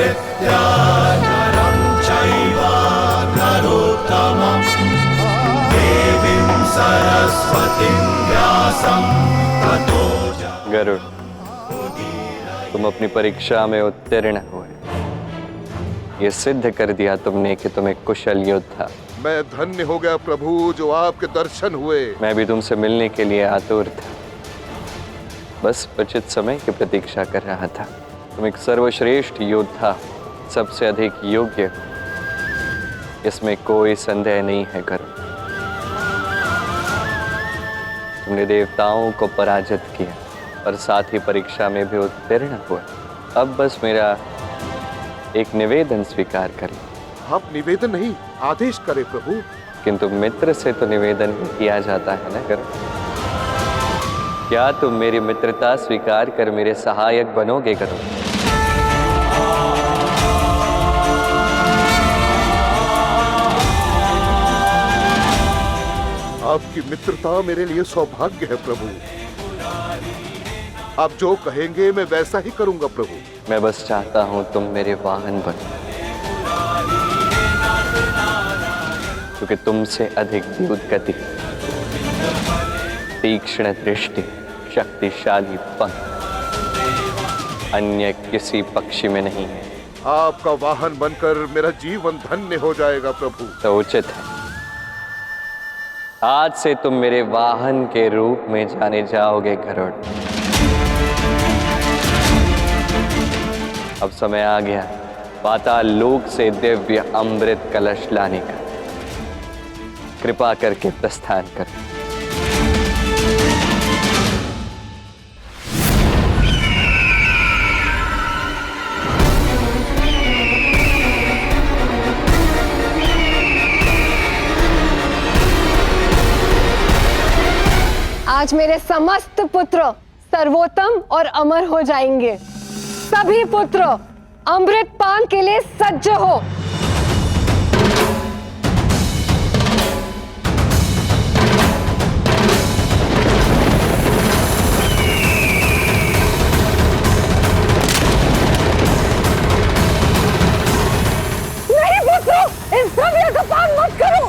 संकृत्या नरं चैव नरोत्तमं देवीं सरस्वतीं व्यासं ततो गरुड़, तुम अपनी परीक्षा में उत्तीर्ण हुए। ये सिद्ध कर दिया तुमने कि तुम एक कुशल योद्धा। मैं धन्य हो गया प्रभु जो आपके दर्शन हुए। मैं भी तुमसे मिलने के लिए आतुर था, बस उचित समय की प्रतीक्षा कर रहा था। तुम एक सर्वश्रेष्ठ योद्धा, सबसे अधिक योग्य हो, इसमें कोई संदेह नहीं है गरुड़। तुमने देवताओं को पराजित किया और साथ ही परीक्षा में भी उत्तीर्ण हुए। अब बस मेरा एक निवेदन स्वीकार कर लो। आप निवेदन नहीं, आदेश करें प्रभु। किंतु मित्र से तो निवेदन ही किया जाता है ना गरुड़। क्या तुम मेरी मित्रता स्वीकार कर मेरे सहायक बनोगे गरुड़? आपकी मित्रता मेरे लिए सौभाग्य है प्रभु। आप जो कहेंगे मैं वैसा ही करूंगा प्रभु। मैं बस चाहता हूं तुम मेरे वाहन बनो, क्योंकि तुमसे अधिक द्रुत गति, तीक्ष्ण दृष्टि, शक्तिशाली पंख अन्य किसी पक्षी में नहीं है। आपका वाहन बनकर मेरा जीवन धन्य हो जाएगा प्रभु। तो उचित है, आज से तुम मेरे वाहन के रूप में जाने जाओगे गरुड़। अब समय आ गया पाताल लोक से दिव्य अमृत कलश लाने का। कृपा करके प्रस्थान कर। आज मेरे समस्त पुत्र सर्वोत्तम और अमर हो जाएंगे। सभी पुत्र अमृत पान के लिए सज्ज हो। नहीं पुत्रों, इस द्रव्य का पान मत करो।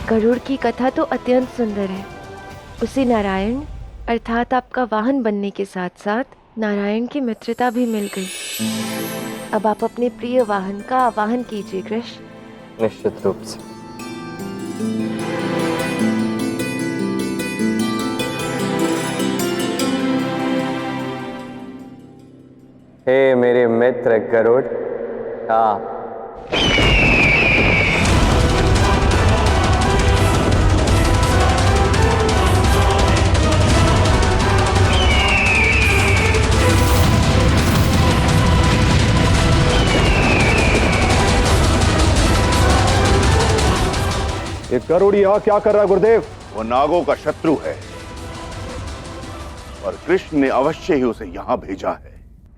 गरुड़ की कथा तो अत्यंत सुंदर है। उसे नारायण अर्थात आपका वाहन बनने के साथ साथ नारायण की मित्रता भी मिल गई। अब आप अपने प्रिय वाहन का आवाहन कीजिए कृष्ण। निश्चित रूप से। हे मेरे मित्र गरुड़, आप ये गरुड़ यहाँ क्या कर रहा है गुरुदेव? वो नागों का शत्रु है और कृष्ण ने अवश्य ही उसे यहाँ भेजा है।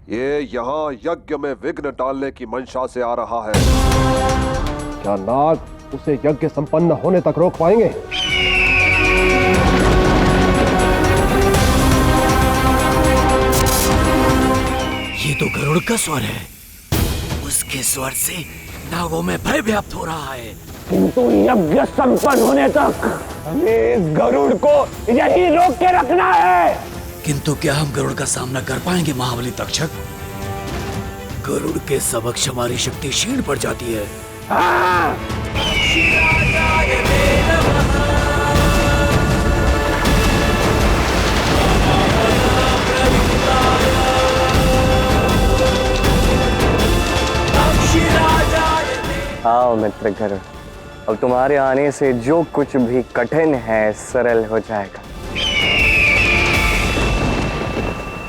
ये यहाँ यज्ञ में विघ्न डालने की मंशा से आ रहा है। क्या नाग उसे यज्ञ संपन्न होने तक रोक पाएंगे? ये तो गरुड़ का स्वर है। उसके स्वर से नागों में भय व्याप्त हो रहा है। किंतु यज्ञ संपन्न होने तक हमें इस गरुड़ को यही रोक के रखना है। किंतु क्या हम गरुड़ का सामना कर पाएंगे महाबली तक्षक? गरुड़ के समक्ष हमारी शक्ति क्षीण पड़ जाती है। आओ मित्र गरुड़, अब तुम्हारे आने से जो कुछ भी कठिन है सरल हो जाएगा।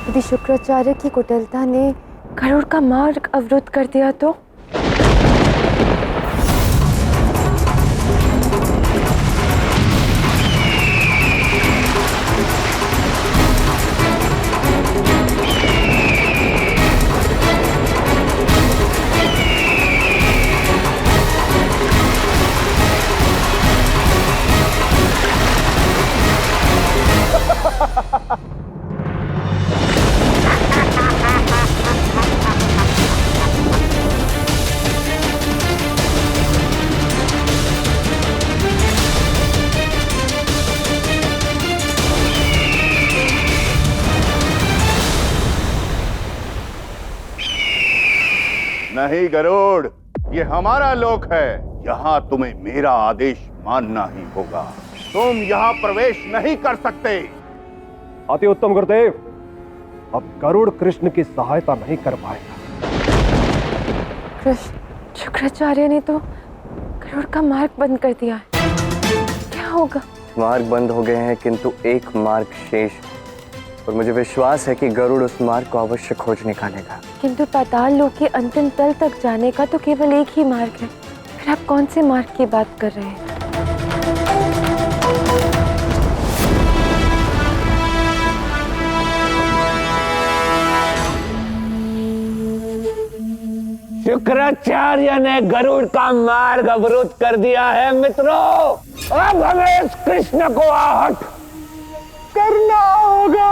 यदि शुक्राचार्य की कुटिलता ने गरुड़ का मार्ग अवरुद्ध कर दिया तो? नहीं गरुड़, ये हमारा लोक है। यहाँ तुम्हें मेरा आदेश मानना ही होगा। तुम यहाँ प्रवेश नहीं कर सकते। अति उत्तम गुरुदेव, अब गरुड़ कृष्ण की सहायता नहीं कर पाएगा। कृष्ण, शुक्राचार्य ने तो गरुड़ का मार्ग बंद कर दिया है। क्या होगा? मार्ग बंद हो गए हैं, किंतु एक मार्ग शेष है। और मुझे विश्वास है कि गरुड़ उस मार्ग को अवश्य खोज निकालेगा। किंतु पाताल लोक के अंतिम तल तक जाने का तो केवल एक ही मार्ग है। फिर आप कौन से मार्ग की बात कर रहे हैं? शुक्राचार्य ने गरुड़ का मार्ग अवरुद्ध कर दिया है मित्रों। अब हमें इस कृष्ण को आहट करना होगा।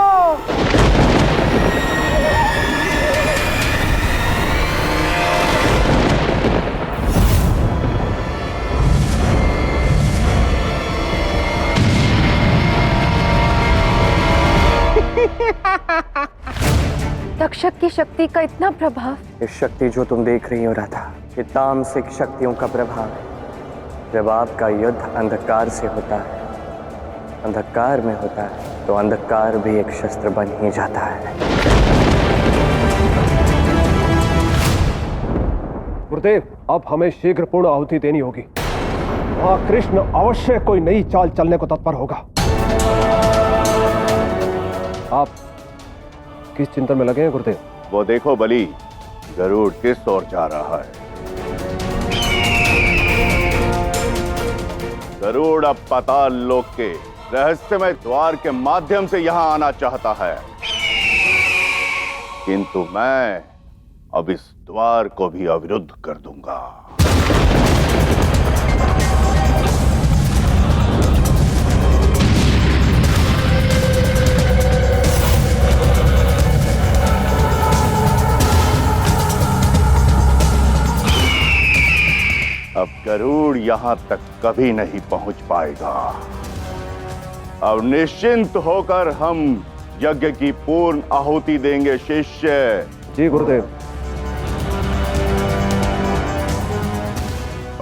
तक्षक की शक्ति का इतना प्रभाव। इस शक्ति जो तुम देख रही हो राधा, ये तामसिक शक्तियों का प्रभाव है। जब आपका युद्ध अंधकार से होता है, अंधकार में होता है, तो अंधकार भी एक शस्त्र बन ही जाता है। गुरुदेव, अब हमें शीघ्र पूर्ण आहुति देनी होगी। वहां कृष्ण अवश्य कोई नई चाल चलने को तत्पर होगा। आप किस चिंतन में लगे हैं गुरुदेव? वो देखो बलि, गरुड़ किस ओर जा रहा है। गरुड़ अब पाताल लोक के रहस्यमय द्वार के माध्यम से यहां आना चाहता है, किंतु मैं अब इस द्वार को भी अवरुद्ध कर दूंगा। अब गरुड़ यहां तक कभी नहीं पहुंच पाएगा। अब निश्चिंत होकर हम यज्ञ की पूर्ण आहुति देंगे शिष्य। जी गुरुदेव।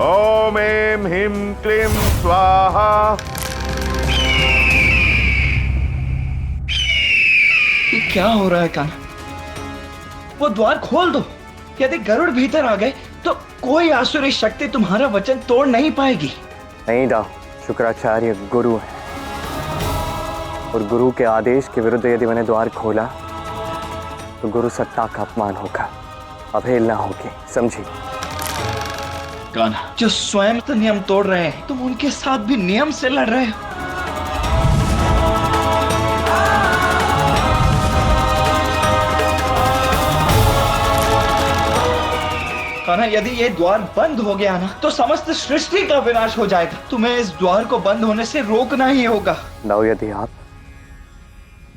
ओम ऐं ह्रीं क्लीं स्वाहा। ये क्या हो रहा है कान्हा? वो द्वार खोल दो। यदि गरुड़ भीतर आ गए तो कोई आसुरी शक्ति तुम्हारा वचन तोड़ नहीं पाएगी। नहीं दाऊ, शुक्राचार्य गुरु है, और गुरु के आदेश के विरुद्ध यदि मैंने द्वार खोला तो गुरु सत्ता का अपमान होगा, अवहेलना होगी, समझी? कान्हा, जो स्वयं तो नियम तोड़ रहे हैं, तुम उनके साथ भी नियम से लड़ रहे हो। कान्हा, यदि ये द्वार बंद हो गया ना तो समस्त सृष्टि का विनाश हो जाएगा। तुम्हें इस द्वार को बंद होने से रोकना ही होगा। दाऊ, यदि आप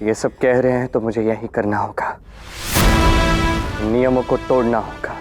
ये सब कह रहे हैं तो मुझे यही करना होगा, नियमों को तोड़ना होगा।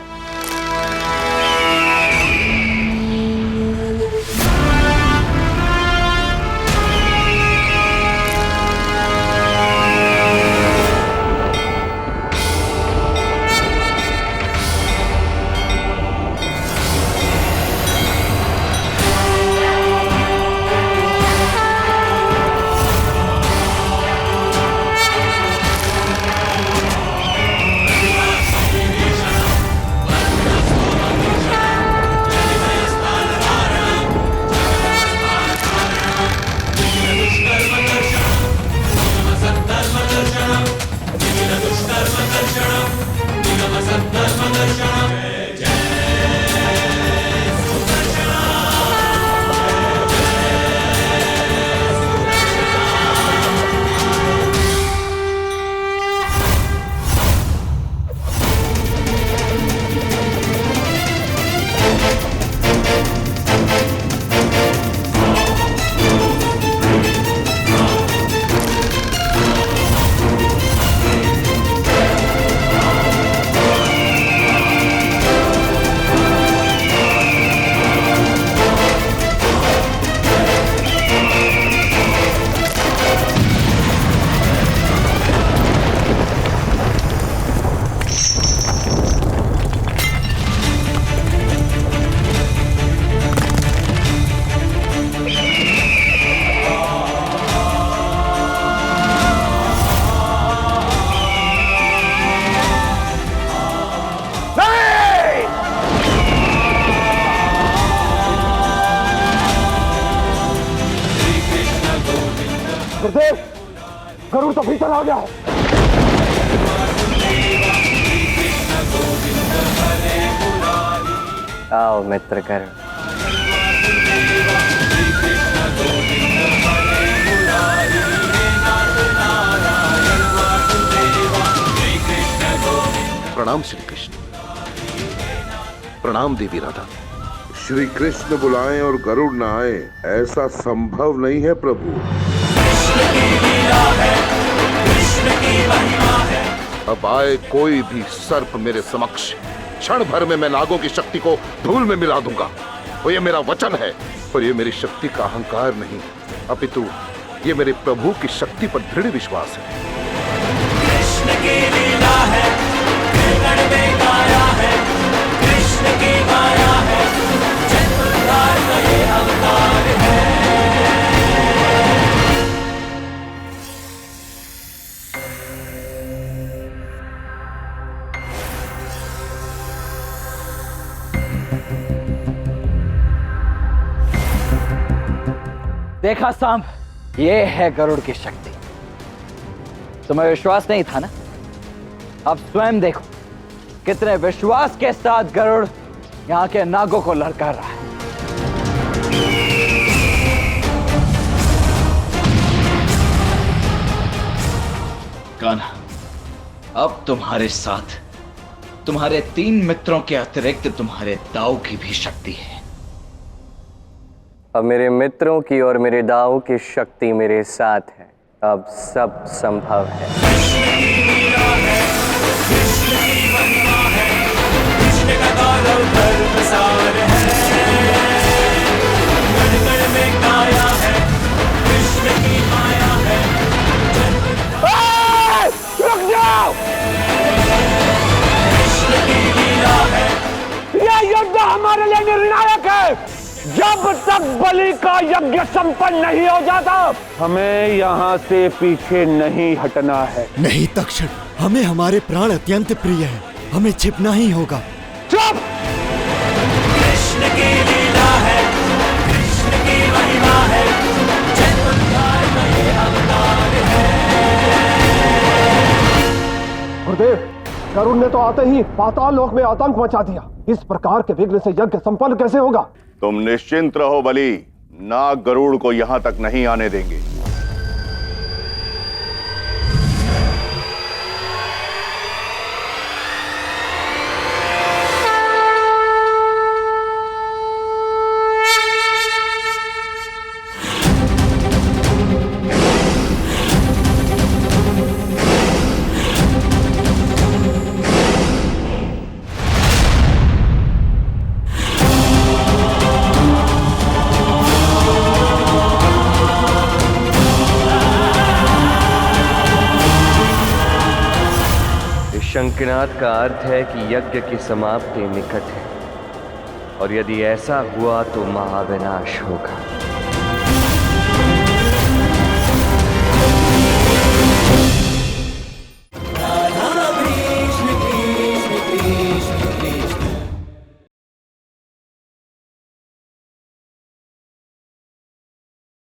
गुरुदेव, गरुड़ तो भीतर आ गया है। आओ मित्र गरुड़। प्रणाम श्री कृष्ण। प्रणाम देवी राधा। श्री कृष्ण बुलाएं और गरुड़ न आए, ऐसा संभव नहीं है प्रभु। अब आए कोई भी सर्प मेरे समक्ष, क्षण भर में मैं नागों की शक्ति को धूल में मिला दूंगा। और ये मेरा वचन है, और ये मेरी शक्ति का अहंकार नहीं, अपितु ये मेरे प्रभु की शक्ति पर दृढ़ विश्वास है। कृष्ण की लीला है, कृष्ण में गाया है, कृष्ण की माया है, जन्मोद्धार का ये अवतार है। देखा सांब, ये है गरुड़ की शक्ति। तुम्हें विश्वास नहीं था ना? अब स्वयं देखो कितने विश्वास के साथ गरुड़ यहाँ के नागों को ललकार रहा है। कान्हा, अब तुम्हारे साथ तुम्हारे 3 मित्रों के अतिरिक्त तुम्हारे दाऊ की भी शक्ति है। अब मेरे मित्रों की और मेरे दाऊ की शक्ति मेरे साथ है। अब सब संभव है। कृष्ण की लीला है, कृष्ण की महिमा है, कृष्ण का गौरव धर्मसार है। गण गण में गाया है, कृष्ण की माया है। रुक जाओ! कृष्ण की लीला है। यह युद्ध हमारे लिए निर्णायक है। जब तक बलि का यज्ञ संपन्न नहीं हो जाता, हमें यहाँ से पीछे नहीं हटना है। नहीं तक्षक, हमें हमारे प्राण अत्यंत प्रिय हैं, हमें छिपना ही होगा। चुप! कृष्ण की लीला है, कृष्ण की महिमा है, जन्मोद्धार का ये अवतार है। गुरुदेव, गरुड़ ने तो आते ही पाताल लोक में आतंक मचा दिया। इस प्रकार के विघ्न से यज्ञ संपन्न कैसे होगा? तुम निश्चिंत रहो बलि, नाग गरुड़ को यहां तक नहीं आने देंगे। शंखनाद का अर्थ है कि यज्ञ की समाप्ति निकट है, और यदि ऐसा हुआ तो महाविनाश होगा।